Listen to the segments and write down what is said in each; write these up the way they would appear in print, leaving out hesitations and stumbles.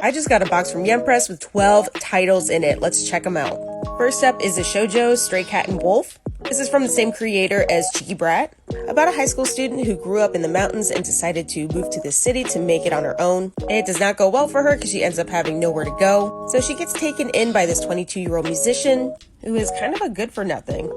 I just got a box from Yen Press with 12 titles in it. Let's check them out. First up is the shoujo Stray Cat and Wolf. This is from the same creator as Cheeky Brat, about a high school student who grew up in the mountains and decided to move to the city to make it on her own. It does not go well for her because she ends up having nowhere to go, so she gets taken in by this 22-year-old musician who is kind of a good-for-nothing.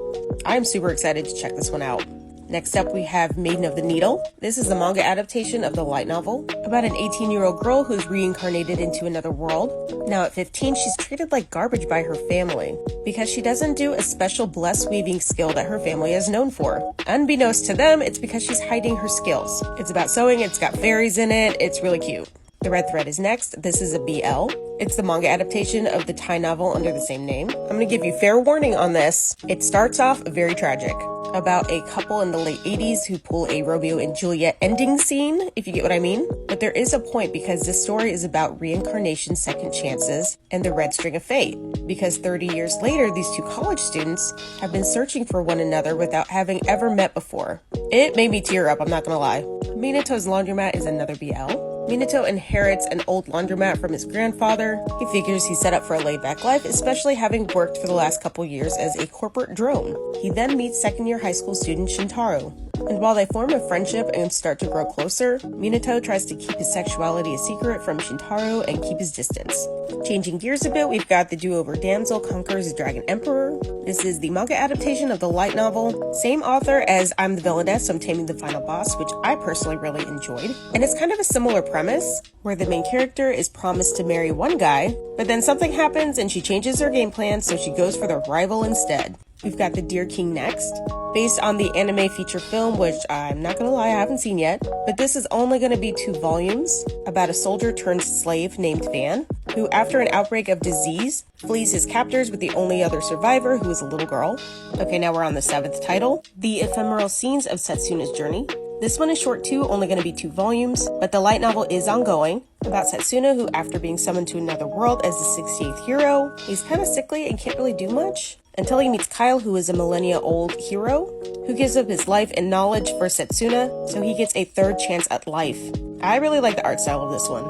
I'm super excited to check this one out. Next up, we have Maiden of the Needle. This is the manga adaptation of the light novel about an 18-year-old girl who's reincarnated into another world. Now at 15, she's treated like garbage by her family because she doesn't do a special blessed weaving skill that her family is known for. Unbeknownst to them, it's because she's hiding her skills. It's about sewing, it's got fairies in it, it's really cute. The red thread is next. This is a BL. It's the manga adaptation of the Thai novel under the same name. I'm gonna give you fair warning on this. It starts off very tragic, about a couple in the late 80s who pull a Romeo and Juliet ending scene, if you get what I mean. But there is a point because this story is about reincarnation, second chances, and the red string of fate. Because 30 years later, these two college students have been searching for one another without having ever met before. It made me tear up, I'm not gonna lie. Minatos Laundry is another BL. Minato inherits an old laundromat from his grandfather. He figures he's set up for a laid-back life, especially having worked for the last couple years as a corporate drone. He then meets second-year high school student Shintaro. And while they form a friendship and start to grow closer, Minato tries to keep his sexuality a secret from Shintaro and keep his distance. Changing gears a bit, we've got the do-over damsel conquers the Dragon Emperor. This is the manga adaptation of the light novel. Same author as I'm the Villainess, I'm Taming the Final Boss, which I personally really enjoyed. And it's kind of a similar premise, where the main character is promised to marry one guy, but then something happens and she changes her game plan, so she goes for the rival instead. We've got The Deer King next, based on the anime feature film, which I'm not gonna lie, I haven't seen yet, but this is only gonna be 2 volumes about a soldier turned slave named Van, who after an outbreak of disease, flees his captors with the only other survivor, who is a little girl. Okay, now we're on the 7th title, The Ephemeral Scenes of Setsunas Journey. This one is short too, only going to be 2 volumes, but the light novel is ongoing, about Setsuna who, after being summoned to another world as the 68th hero, he's kind of sickly and can't really do much, until he meets Kyle, who is a millennia-old hero, who gives up his life and knowledge for Setsuna, so he gets a 3rd chance at life. I really like the art style of this one.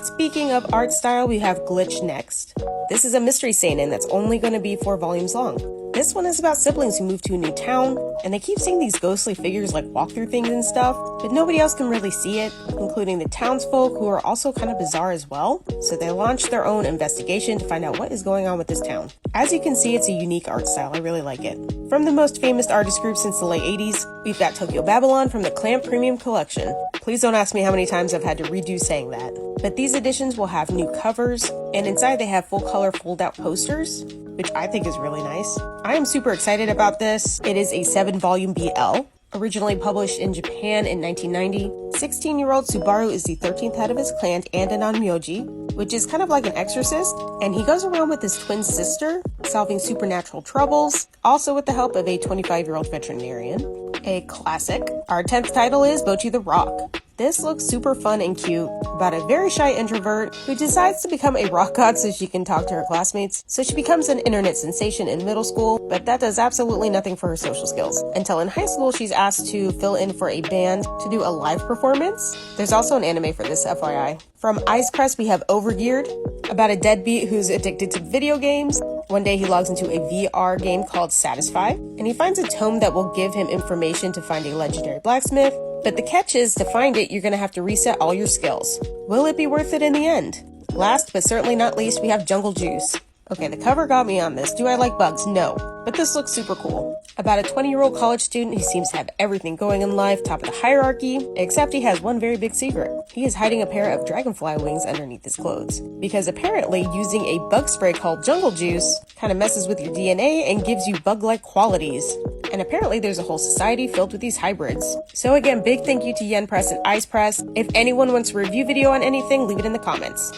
Speaking of art style, we have Glitch next. This is a mystery seinen that's only going to be 4 volumes long. This one is about siblings who move to a new town, and they keep seeing these ghostly figures like walk through things and stuff, but nobody else can really see it, including the townsfolk who are also kind of bizarre as well, so they launch their own investigation to find out what is going on with this town. As you can see, it's a unique art style, I really like it. From the most famous artist group since the late 80s, we've got Tokyo Babylon from the Clamp Premium Collection. Please don't ask me how many times I've had to redo saying that. But these editions will have new covers, and inside they have full color fold-out posters, which I think is really nice. I am super excited about this. It is a 7-volume BL, originally published in Japan in 1990. 16-year-old Subaru is the 13th head of his clan and an onmyoji, which is kind of like an exorcist, and he goes around with his twin sister, solving supernatural troubles, also with the help of a 25-year-old veterinarian. A classic. Our 10th title is Boji the Rock. This looks super fun and cute, about a very shy introvert who decides to become a rock god so she can talk to her classmates. So she becomes an internet sensation in middle school, but that does absolutely nothing for her social skills. Until in high school, she's asked to fill in for a band to do a live performance. There's also an anime for this, FYI. From Ice Press, we have Overgeared, about a deadbeat who's addicted to video games. One day he logs into a VR game called Satisfy, and he finds a tome that will give him information to find a legendary blacksmith. But the catch is, to find it, you're going to have to reset all your skills. Will it be worth it in the end? Last but certainly not least, we have Jungle Juice. Okay, the cover got me on this. Do I like bugs? No. But this looks super cool. About a 20-year-old college student who seems to have everything going in life, top of the hierarchy, except he has one very big secret. He is hiding a pair of dragonfly wings underneath his clothes. Because apparently using a bug spray called Jungle Juice kind of messes with your DNA and gives you bug-like qualities. And apparently there's a whole society filled with these hybrids. So again, big thank you to Yen Press and Ice Press. If anyone wants a review video on anything, leave it in the comments.